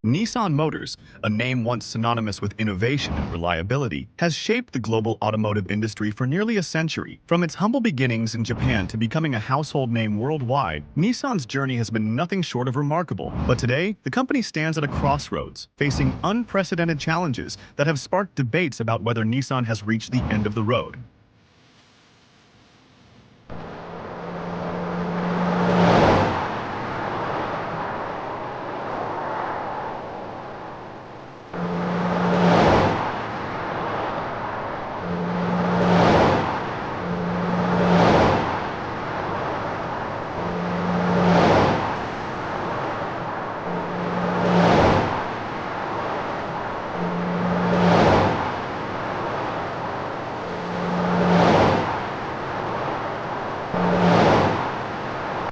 Nissan Motors, a name once synonymous with innovation and reliability, has shaped the global automotive industry for nearly a century. From its humble beginnings in Japan to becoming a household name worldwide, Nissan's journey has been nothing short of remarkable. But today, the company stands at a crossroads, facing unprecedented challenges that have sparked debates about whether Nissan has reached the end of the road.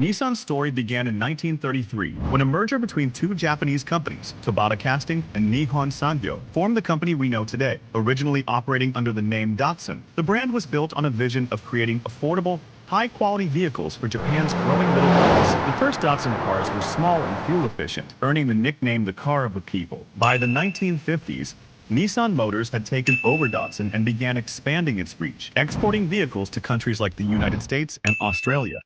Nissan's story began in 1933, when a merger between two Japanese companies, Tobata Casting and Nihon Sangyo, formed the company we know today. Originally operating under the name Datsun, the brand was built on a vision of creating affordable, high-quality vehicles for Japan's growing middle class. The first Datsun cars were small and fuel-efficient, earning the nickname the car of the people. By the 1950s, Nissan Motors had taken over Datsun and began expanding its reach, exporting vehicles to countries like the United States and Australia.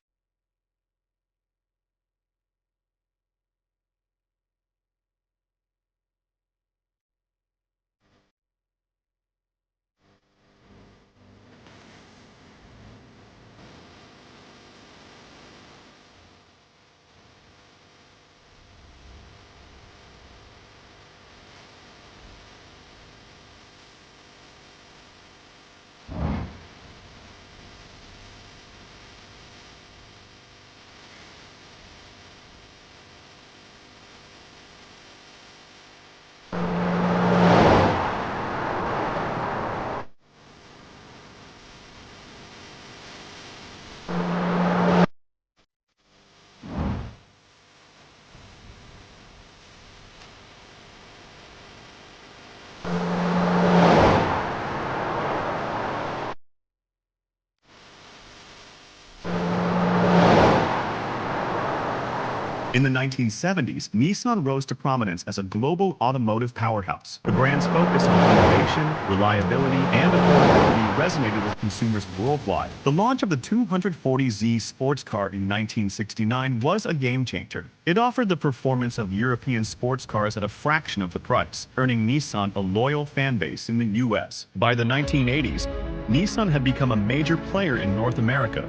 In the 1970s, Nissan rose to prominence as a global automotive powerhouse. The brand's focus on innovation, reliability, and affordability resonated with consumers worldwide. The launch of the 240Z sports car in 1969 was a game-changer. It offered the performance of European sports cars at a fraction of the price, earning Nissan a loyal fan base in the US. By the 1980s, Nissan had become a major player in North America,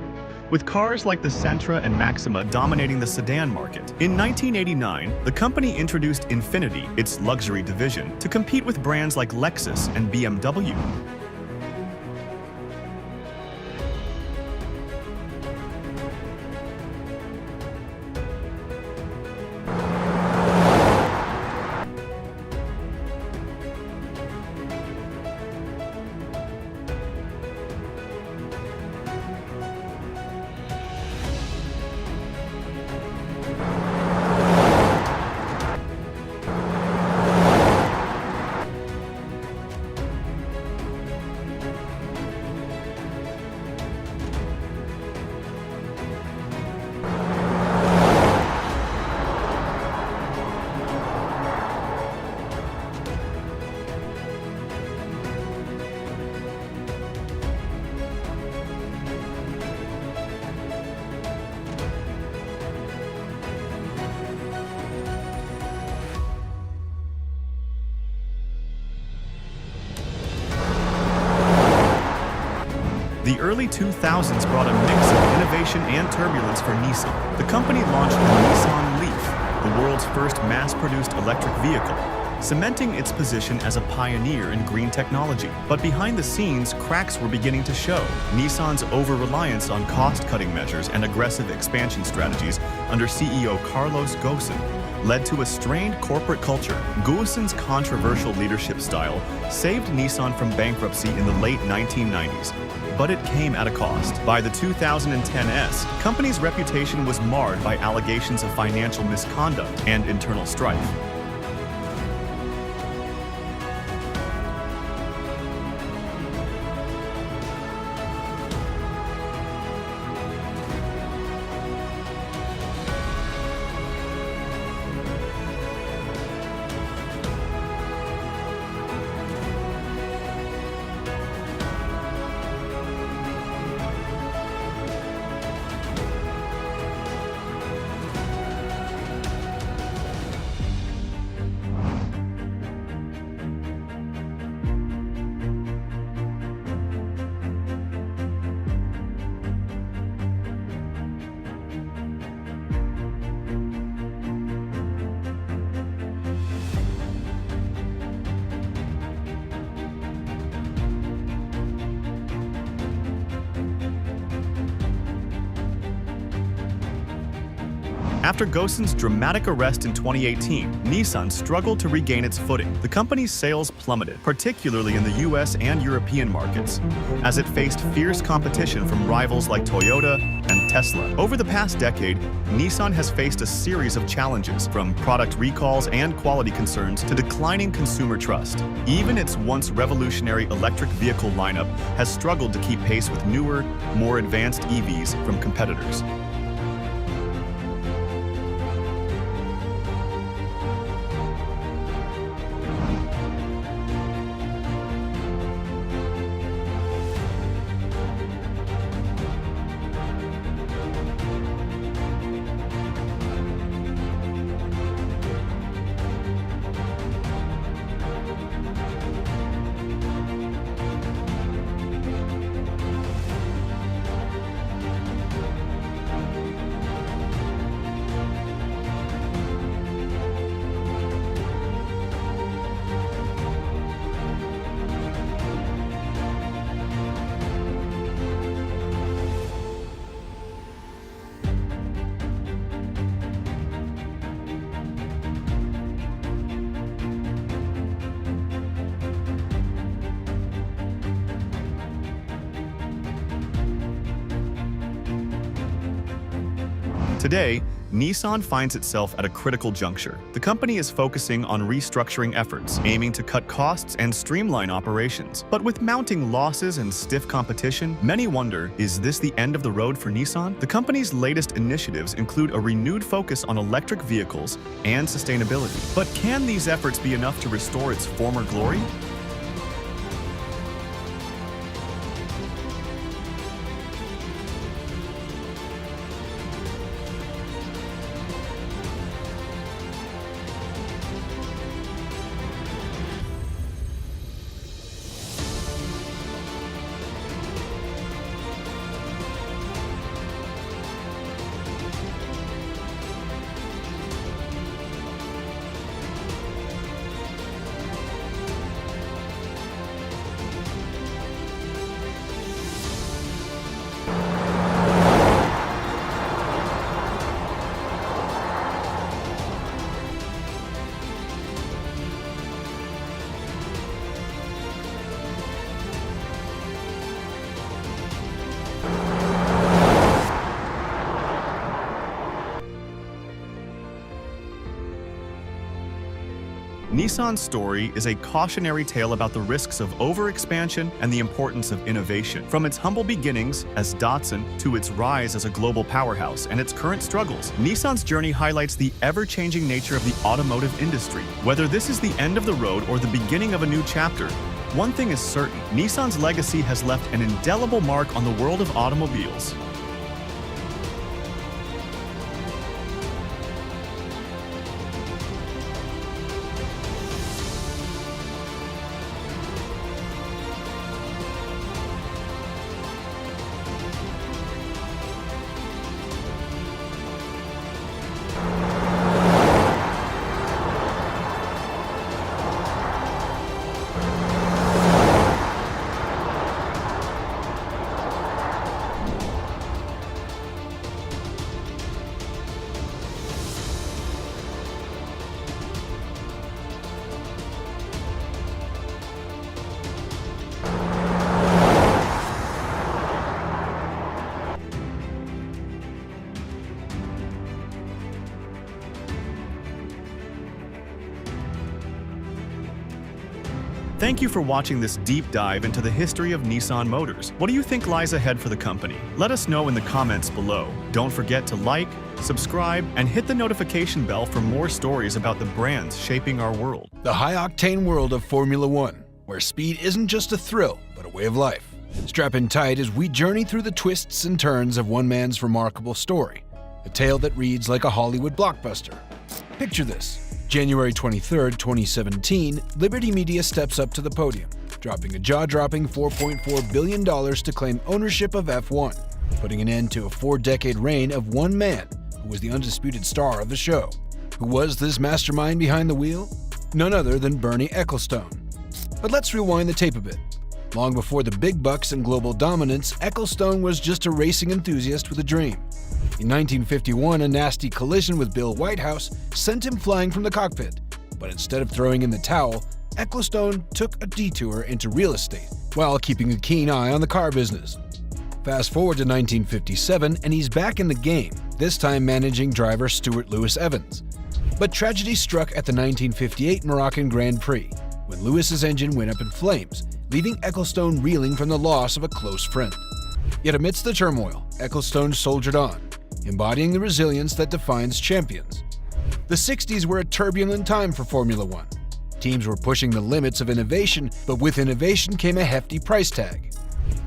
with cars like the Sentra and Maxima dominating the sedan market. In 1989, the company introduced Infiniti, its luxury division, to compete with brands like Lexus and BMW. The early 2000s brought a mix of innovation and turbulence for Nissan. The company launched the Nissan Leaf, the world's first mass-produced electric vehicle, cementing its position as a pioneer in green technology. But behind the scenes, cracks were beginning to show. Nissan's over-reliance on cost-cutting measures and aggressive expansion strategies under CEO Carlos Ghosn led to a strained corporate culture. Ghosn's controversial leadership style saved Nissan from bankruptcy in the late 1990s, but it came at a cost. By the 2010s, company's reputation was marred by allegations of financial misconduct and internal strife. After Ghosn's dramatic arrest in 2018, Nissan struggled to regain its footing. The company's sales plummeted, particularly in the US and European markets, as it faced fierce competition from rivals like Toyota and Tesla. Over the past decade, Nissan has faced a series of challenges, from product recalls and quality concerns to declining consumer trust. Even its once revolutionary electric vehicle lineup has struggled to keep pace with newer, more advanced EVs from competitors. Today, Nissan finds itself at a critical juncture. The company is focusing on restructuring efforts, aiming to cut costs and streamline operations. But with mounting losses and stiff competition, many wonder, is this the end of the road for Nissan? The company's latest initiatives include a renewed focus on electric vehicles and sustainability. But can these efforts be enough to restore its former glory? Nissan's story is a cautionary tale about the risks of overexpansion and the importance of innovation. From its humble beginnings as Datsun to its rise as a global powerhouse and its current struggles, Nissan's journey highlights the ever-changing nature of the automotive industry. Whether this is the end of the road or the beginning of a new chapter, one thing is certain: Nissan's legacy has left an indelible mark on the world of automobiles. Thank you for watching this deep dive into the history of Nissan Motors. What do you think lies ahead for the company? Let us know in the comments below. Don't forget to like, subscribe, and hit the notification bell for more stories about the brands shaping our world. The high-octane world of Formula One, where speed isn't just a thrill, but a way of life. Strap in tight as we journey through the twists and turns of one man's remarkable story, a tale that reads like a Hollywood blockbuster. Picture this. January 23, 2017, Liberty Media steps up to the podium, dropping a jaw-dropping $4.4 billion to claim ownership of F1, putting an end to a 4-decade reign of one man who was the undisputed star of the show. Who was this mastermind behind the wheel? None other than Bernie Ecclestone. But let's rewind the tape a bit. Long before the big bucks and global dominance, Ecclestone was just a racing enthusiast with a dream. In 1951, a nasty collision with Bill Whitehouse sent him flying from the cockpit, but instead of throwing in the towel, Ecclestone took a detour into real estate while keeping a keen eye on the car business. Fast forward to 1957 and he's back in the game, this time managing driver Stuart Lewis Evans. But tragedy struck at the 1958 Moroccan Grand Prix, when Lewis's engine went up in flames, leaving Ecclestone reeling from the loss of a close friend. Yet amidst the turmoil, Ecclestone soldiered on, embodying the resilience that defines champions. The 60s were a turbulent time for Formula One. Teams were pushing the limits of innovation, but with innovation came a hefty price tag.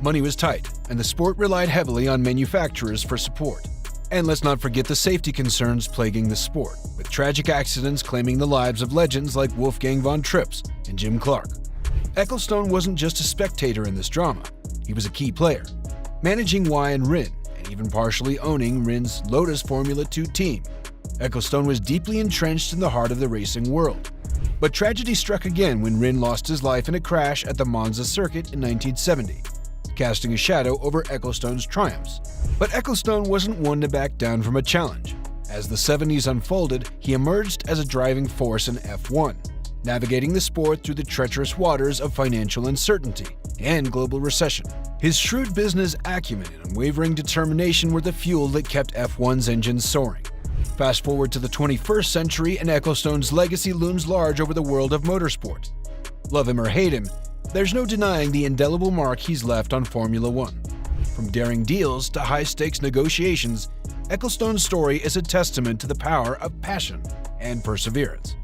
Money was tight, and the sport relied heavily on manufacturers for support. And let's not forget the safety concerns plaguing the sport, with tragic accidents claiming the lives of legends like Wolfgang von Trips and Jim Clark. Ecclestone wasn't just a spectator in this drama, he was a key player, managing Y and Rin, and even partially owning Rin's Lotus Formula 2 team. Ecclestone was deeply entrenched in the heart of the racing world. But tragedy struck again when Rin lost his life in a crash at the Monza circuit in 1970, casting a shadow over Ecclestone's triumphs. But Ecclestone wasn't one to back down from a challenge. As the 70s unfolded, he emerged as a driving force in F1, navigating the sport through the treacherous waters of financial uncertainty and global recession. His shrewd business acumen and unwavering determination were the fuel that kept F1's engines soaring. Fast forward to the 21st century and Ecclestone's legacy looms large over the world of motorsport. Love him or hate him, there's no denying the indelible mark he's left on Formula One. From daring deals to high-stakes negotiations, Ecclestone's story is a testament to the power of passion and perseverance.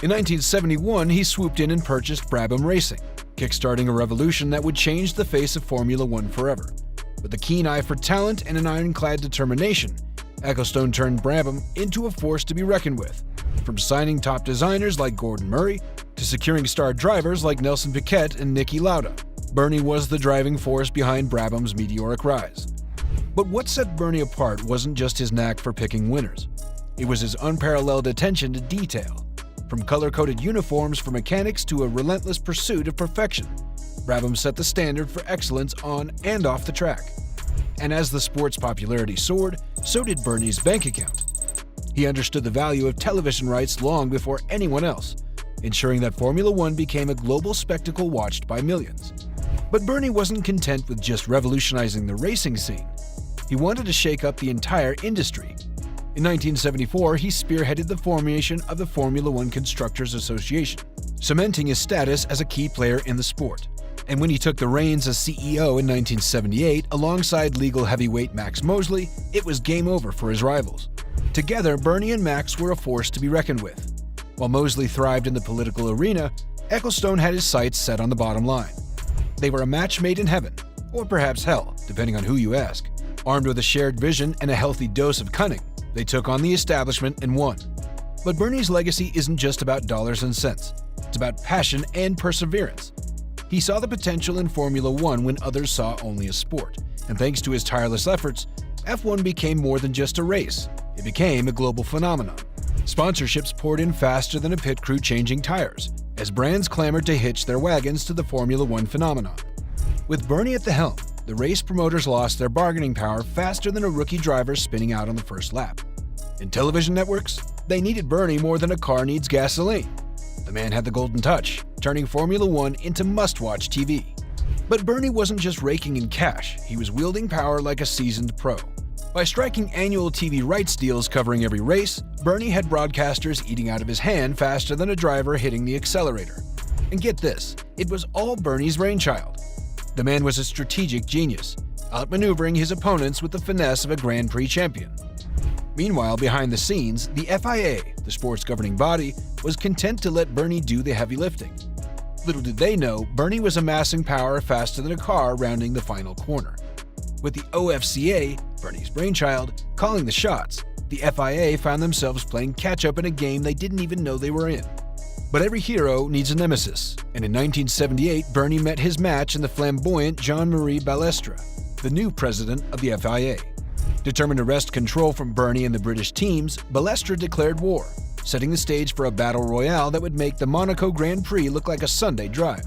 In 1971, he swooped in and purchased Brabham Racing, kickstarting a revolution that would change the face of Formula One forever. With a keen eye for talent and an ironclad determination, Ecclestone turned Brabham into a force to be reckoned with. From signing top designers like Gordon Murray to securing star drivers like Nelson Piquet and Niki Lauda, Bernie was the driving force behind Brabham's meteoric rise. But what set Bernie apart wasn't just his knack for picking winners. It was his unparalleled attention to detail. From color-coded uniforms for mechanics to a relentless pursuit of perfection, Brabham set the standard for excellence on and off the track. And as the sport's popularity soared, so did Bernie's bank account. He understood the value of television rights long before anyone else, ensuring that Formula One became a global spectacle watched by millions. But Bernie wasn't content with just revolutionizing the racing scene. He wanted to shake up the entire industry. In 1974, he spearheaded the formation of the Formula One Constructors Association, cementing his status as a key player in the sport. And when he took the reins as CEO in 1978 alongside legal heavyweight Max Mosley, it was game over for his rivals. Together, Bernie and Max were a force to be reckoned with. While Mosley thrived in the political arena, Ecclestone had his sights set on the bottom line. They were a match made in heaven, or perhaps hell, depending on who you ask. Armed with a shared vision and a healthy dose of cunning, they took on the establishment and won. But Bernie's legacy isn't just about dollars and cents. It's about passion and perseverance. He saw the potential in Formula One when others saw only a sport, and thanks to his tireless efforts, F1 became more than just a race. It became a global phenomenon. Sponsorships poured in faster than a pit crew changing tires, as brands clamored to hitch their wagons to the Formula One phenomenon. With Bernie at the helm, the race promoters lost their bargaining power faster than a rookie driver spinning out on the first lap. In television networks, they needed Bernie more than a car needs gasoline. The man had the golden touch, turning Formula One into must-watch TV. But Bernie wasn't just raking in cash, he was wielding power like a seasoned pro. By striking annual TV rights deals covering every race, Bernie had broadcasters eating out of his hand faster than a driver hitting the accelerator. And get this, it was all Bernie's brainchild. The man was a strategic genius, outmaneuvering his opponents with the finesse of a Grand Prix champion. Meanwhile, behind the scenes, the FIA, the sport's governing body, was content to let Bernie do the heavy lifting. Little did they know, Bernie was amassing power faster than a car rounding the final corner. With the OFCA, Bernie's brainchild, calling the shots, the FIA found themselves playing catch-up in a game they didn't even know they were in. But every hero needs a nemesis, and in 1978, Bernie met his match in the flamboyant Jean-Marie Balestre, the new president of the FIA. Determined to wrest control from Bernie and the British teams, Balestre declared war, setting the stage for a battle royale that would make the Monaco Grand Prix look like a Sunday drive.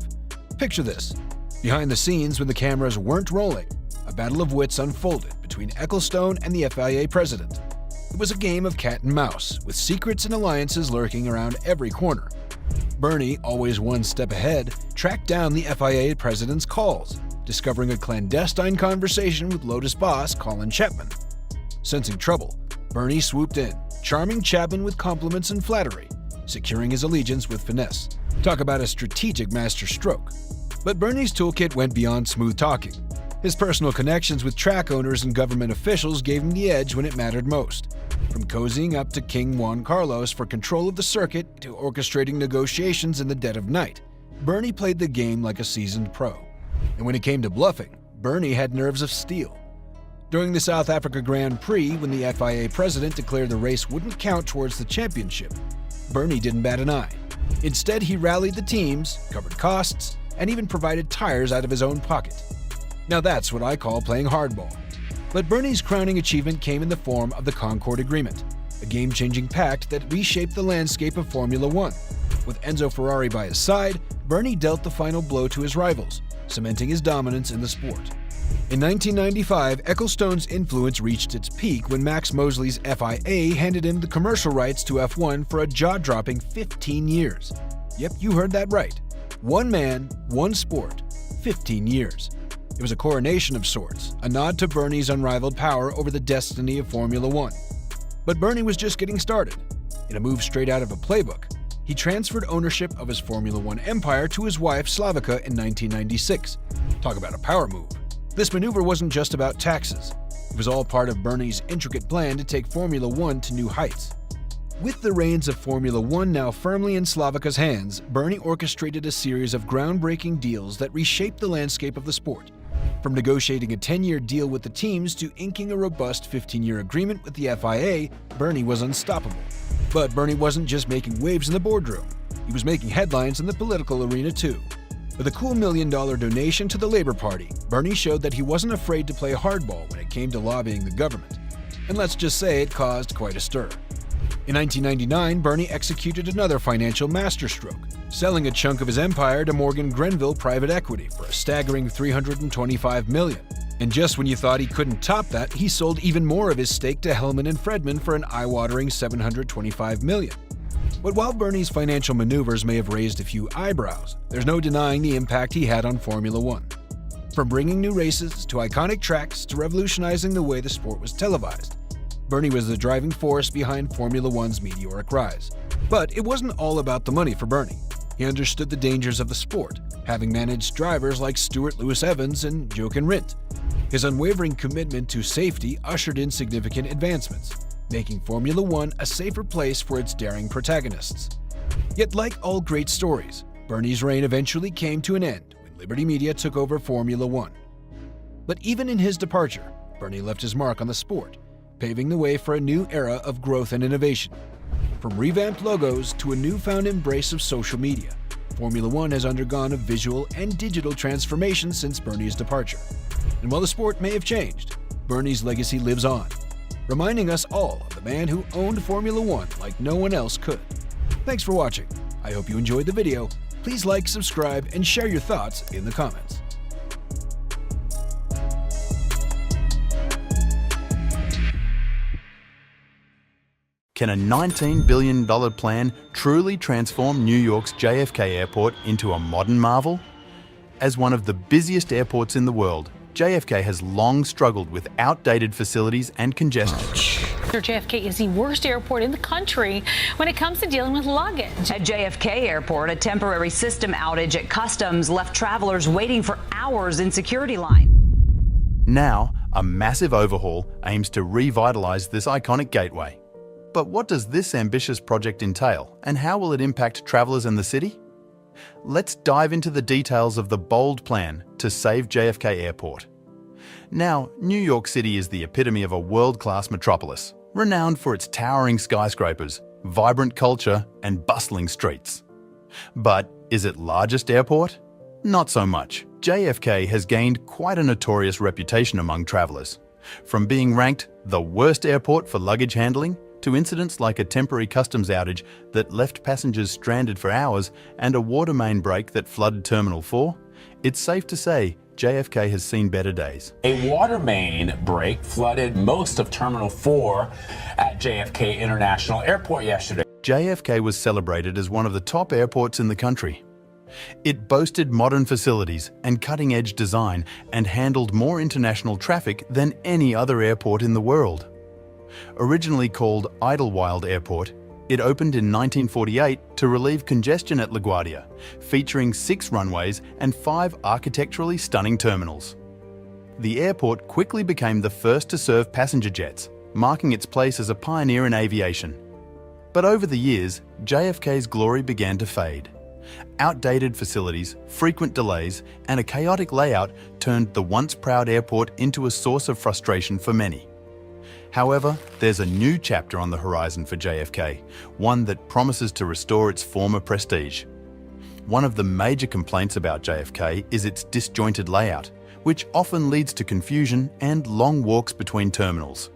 Picture this. Behind the scenes, when the cameras weren't rolling, a battle of wits unfolded between Ecclestone and the FIA president. It was a game of cat and mouse, with secrets and alliances lurking around every corner. Bernie, always one step ahead, tracked down the FIA president's calls, discovering a clandestine conversation with Lotus boss Colin Chapman. Sensing trouble, Bernie swooped in, charming Chapman with compliments and flattery, securing his allegiance with finesse. Talk about a strategic masterstroke. But Bernie's toolkit went beyond smooth talking. His personal connections with track owners and government officials gave him the edge when it mattered most. From cozying up to King Juan Carlos for control of the circuit to orchestrating negotiations in the dead of night, Bernie played the game like a seasoned pro. And when it came to bluffing, Bernie had nerves of steel. During the South Africa Grand Prix, when the FIA president declared the race wouldn't count towards the championship, Bernie didn't bat an eye. Instead, he rallied the teams, covered costs, and even provided tires out of his own pocket. Now that's what I call playing hardball. But Bernie's crowning achievement came in the form of the Concord Agreement, a game-changing pact that reshaped the landscape of Formula One. With Enzo Ferrari by his side, Bernie dealt the final blow to his rivals, cementing his dominance in the sport. In 1995, Ecclestone's influence reached its peak when Max Mosley's FIA handed him the commercial rights to F1 for a jaw-dropping 15 years. Yep, you heard that right. One man, one sport, 15 years. It was a coronation of sorts, a nod to Bernie's unrivaled power over the destiny of Formula One. But Bernie was just getting started. In a move straight out of a playbook, he transferred ownership of his Formula One empire to his wife Slavica in 1996. Talk about a power move. This maneuver wasn't just about taxes. It was all part of Bernie's intricate plan to take Formula One to new heights. With the reins of Formula One now firmly in Slavica's hands, Bernie orchestrated a series of groundbreaking deals that reshaped the landscape of the sport. From negotiating a 10-year deal with the teams to inking a robust 15-year agreement with the FIA, Bernie was unstoppable. But Bernie wasn't just making waves in the boardroom. He was making headlines in the political arena too. With a cool $1 million donation to the Labour Party, Bernie showed that he wasn't afraid to play hardball when it came to lobbying the government. And let's just say it caused quite a stir. In 1999, Bernie executed another financial masterstroke, selling a chunk of his empire to Morgan Grenville Private Equity for a staggering $325 million. And just when you thought he couldn't top that, he sold even more of his stake to Hellman and Fredman for an eye-watering $725 million. But while Bernie's financial maneuvers may have raised a few eyebrows, there's no denying the impact he had on Formula One. From bringing new races to iconic tracks to revolutionizing the way the sport was televised, Bernie was the driving force behind Formula One's meteoric rise. But it wasn't all about the money for Bernie. He understood the dangers of the sport, having managed drivers like Stuart Lewis Evans and Jochen Rindt. His unwavering commitment to safety ushered in significant advancements, making Formula One a safer place for its daring protagonists. Yet like all great stories, Bernie's reign eventually came to an end when Liberty Media took over Formula One. But even in his departure, Bernie left his mark on the sport, paving the way for a new era of growth and innovation. From revamped logos to a newfound embrace of social media, Formula One has undergone a visual and digital transformation since Bernie's departure. And while the sport may have changed, Bernie's legacy lives on, reminding us all of the man who owned Formula One like no one else could. Thanks for watching. I hope you enjoyed the video. Please like, subscribe, and share your thoughts in the comments. Can a $19 billion plan truly transform New York's JFK Airport into a modern marvel? As one of the busiest airports in the world, JFK has long struggled with outdated facilities and congestion. JFK is the worst airport in the country when it comes to dealing with luggage. At JFK Airport, a temporary system outage at customs left travelers waiting for hours in security line. Now, a massive overhaul aims to revitalize this iconic gateway. But what does this ambitious project entail, and how will it impact travelers and the city? Let's dive into the details of the bold plan to save JFK Airport. Now, New York City is the epitome of a world-class metropolis, renowned for its towering skyscrapers, vibrant culture, and bustling streets. But is it largest airport? Not so much. JFK has gained quite a notorious reputation among travelers, from being ranked the worst airport for luggage handling to incidents like a temporary customs outage that left passengers stranded for hours and a water main break that flooded Terminal 4. It's safe to say JFK has seen better days. A water main break flooded most of Terminal 4 at JFK International Airport yesterday. JFK was celebrated as one of the top airports in the country. It boasted modern facilities and cutting-edge design and handled more international traffic than any other airport in the world. Originally called Idlewild Airport, it opened in 1948 to relieve congestion at LaGuardia, featuring 6 runways and 5 architecturally stunning terminals. The airport quickly became the first to serve passenger jets, marking its place as a pioneer in aviation. But over the years, JFK's glory began to fade. Outdated facilities, frequent delays, and a chaotic layout turned the once proud airport into a source of frustration for many. However, there's a new chapter on the horizon for JFK, one that promises to restore its former prestige. One of the major complaints about JFK is its disjointed layout, which often leads to confusion and long walks between terminals.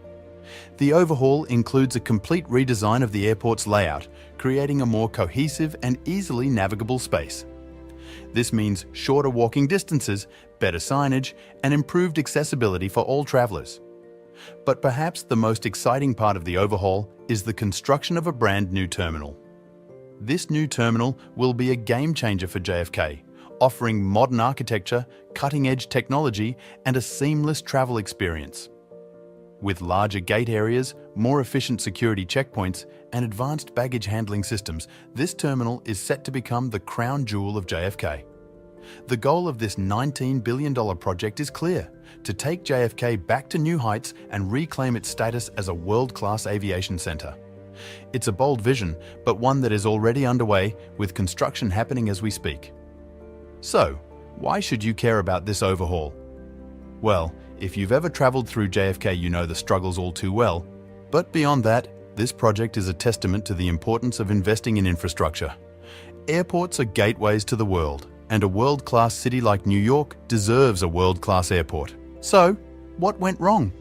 The overhaul includes a complete redesign of the airport's layout, creating a more cohesive and easily navigable space. This means shorter walking distances, better signage, and improved accessibility for all travelers. But perhaps the most exciting part of the overhaul is the construction of a brand new terminal. This new terminal will be a game changer for JFK, offering modern architecture, cutting-edge technology, and a seamless travel experience. With larger gate areas, more efficient security checkpoints, and advanced baggage handling systems, this terminal is set to become the crown jewel of JFK. The goal of this $19 billion project is clear: to take JFK back to new heights and reclaim its status as a world-class aviation center. It's a bold vision, but one that is already underway, with construction happening as we speak. So, why should you care about this overhaul? Well, if you've ever traveled through JFK, you know the struggles all too well. But beyond that, this project is a testament to the importance of investing in infrastructure. Airports are gateways to the world, and a world-class city like New York deserves a world-class airport. So, what went wrong?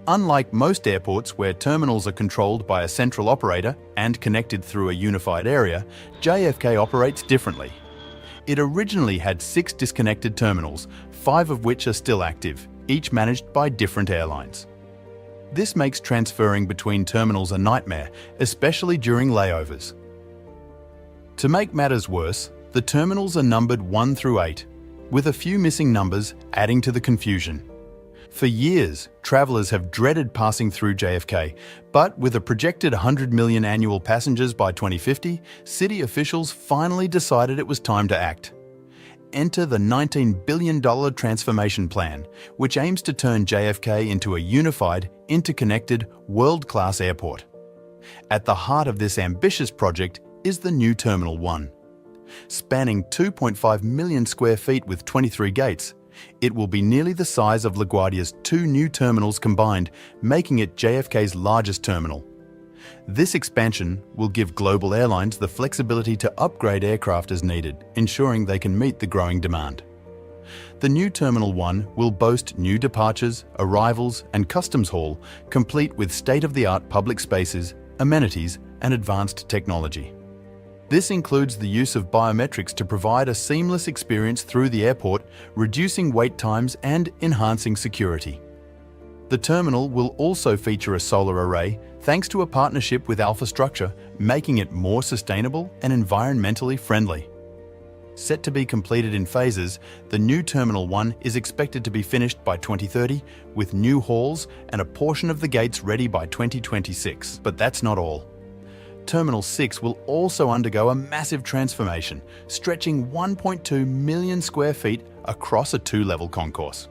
Unlike most airports where terminals are controlled by a central operator and connected through a unified area, JFK operates differently. It originally had 6 disconnected terminals, 5 of which are still active, each managed by different airlines. This makes transferring between terminals a nightmare, especially during layovers. To make matters worse, the terminals are numbered 1 through 8, with a few missing numbers adding to the confusion. For years, travelers have dreaded passing through JFK, but with a projected 100 million annual passengers by 2050, city officials finally decided it was time to act. Enter the $19 billion transformation plan, which aims to turn JFK into a unified, interconnected, world-class airport. At the heart of this ambitious project is the new Terminal 1. Spanning 2.5 million square feet with 23 gates, it will be nearly the size of LaGuardia's 2 new terminals combined, making it JFK's largest terminal. This expansion will give global airlines the flexibility to upgrade aircraft as needed, ensuring they can meet the growing demand. The new Terminal 1 will boast new departures, arrivals, and customs hall, complete with state-of-the-art public spaces, amenities, and advanced technology. This includes the use of biometrics to provide a seamless experience through the airport, reducing wait times and enhancing security. The terminal will also feature a solar array thanks to a partnership with Alpha Structure, making it more sustainable and environmentally friendly. Set to be completed in phases, the new Terminal 1 is expected to be finished by 2030, with new halls and a portion of the gates ready by 2026. But that's not all. Terminal 6 will also undergo a massive transformation, stretching 1.2 million square feet across a 2-level concourse.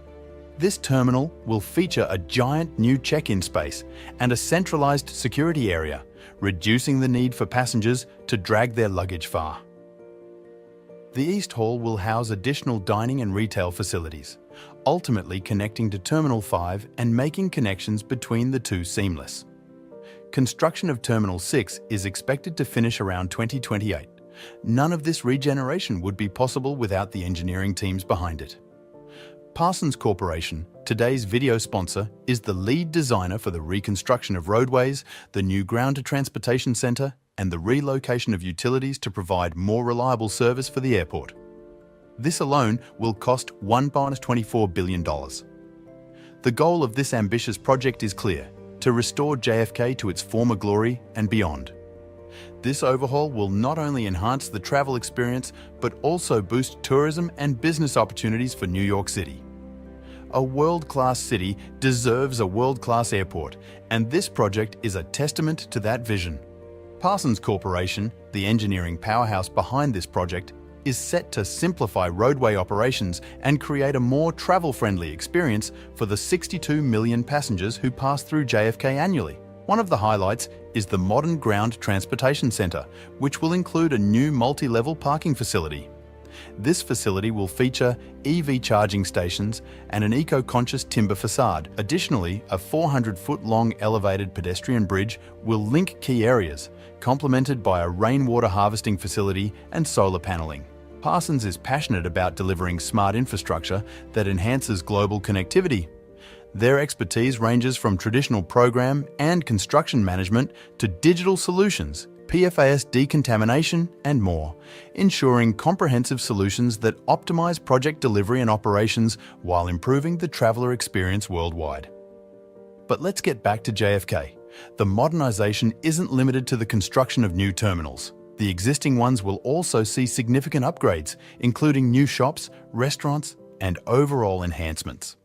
This terminal will feature a giant new check-in space and a centralized security area, reducing the need for passengers to drag their luggage far. The East Hall will house additional dining and retail facilities, ultimately connecting to Terminal 5 and making connections between the two seamless. Construction of Terminal 6 is expected to finish around 2028. None of this regeneration would be possible without the engineering teams behind it. Parsons Corporation, today's video sponsor, is the lead designer for the reconstruction of roadways, the new ground-to-transportation center, and the relocation of utilities to provide more reliable service for the airport. This alone will cost $1.24 billion. The goal of this ambitious project is clear: to restore JFK to its former glory and beyond. This overhaul will not only enhance the travel experience, but also boost tourism and business opportunities for New York City. A world-class city deserves a world-class airport, and this project is a testament to that vision. Parsons Corporation, the engineering powerhouse behind this project, is set to simplify roadway operations and create a more travel-friendly experience for the 62 million passengers who pass through JFK annually. One of the highlights is the modern ground transportation center, which will include a new multi-level parking facility. This facility will feature EV charging stations and an eco-conscious timber facade. Additionally, a 400-foot-long elevated pedestrian bridge will link key areas, complemented by a rainwater harvesting facility and solar paneling. Parsons is passionate about delivering smart infrastructure that enhances global connectivity. Their expertise ranges from traditional program and construction management to digital solutions, PFAS decontamination, and more, ensuring comprehensive solutions that optimize project delivery and operations while improving the traveler experience worldwide. But let's get back to JFK. The modernization isn't limited to the construction of new terminals. The existing ones will also see significant upgrades, including new shops, restaurants, and overall enhancements.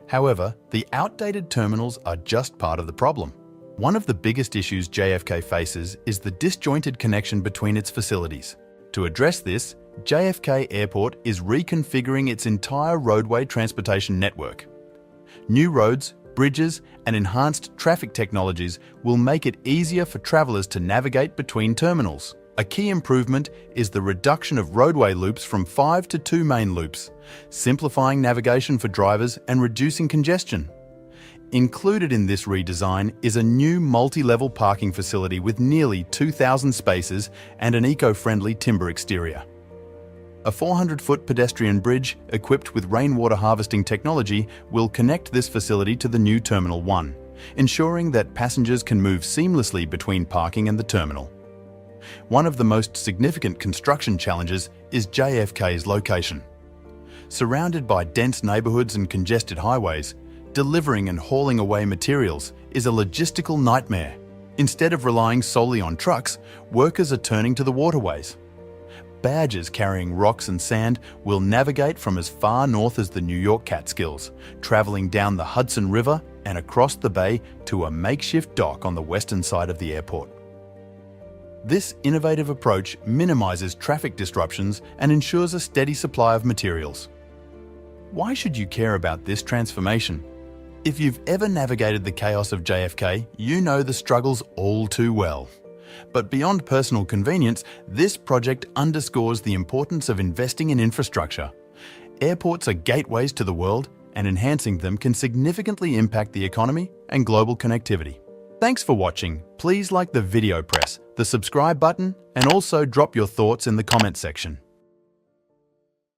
However, the outdated terminals are just part of the problem. One of the biggest issues JFK faces is the disjointed connection between its facilities. To address this, JFK Airport is reconfiguring its entire roadway transportation network. New roads, bridges, and enhanced traffic technologies will make it easier for travelers to navigate between terminals. A key improvement is the reduction of roadway loops from 5 to 2 main loops, simplifying navigation for drivers and reducing congestion. Included in this redesign is a new multi-level parking facility with nearly 2,000 spaces and an eco-friendly timber exterior. A 400-foot pedestrian bridge equipped with rainwater harvesting technology will connect this facility to the new Terminal 1, ensuring that passengers can move seamlessly between parking and the terminal. One of the most significant construction challenges is JFK's location. Surrounded by dense neighborhoods and congested highways, delivering and hauling away materials is a logistical nightmare. Instead of relying solely on trucks, workers are turning to the waterways. Barges carrying rocks and sand will navigate from as far north as the New York Catskills, traveling down the Hudson River and across the bay to a makeshift dock on the western side of the airport. This innovative approach minimizes traffic disruptions and ensures a steady supply of materials. Why should you care about this transformation? If you've ever navigated the chaos of JFK, you know the struggles all too well. But beyond personal convenience, this project underscores the importance of investing in infrastructure. Airports are gateways to the world, and enhancing them can significantly impact the economy and global connectivity. Thanks for watching. Please like the video, press the subscribe button, and also drop your thoughts in the comment section.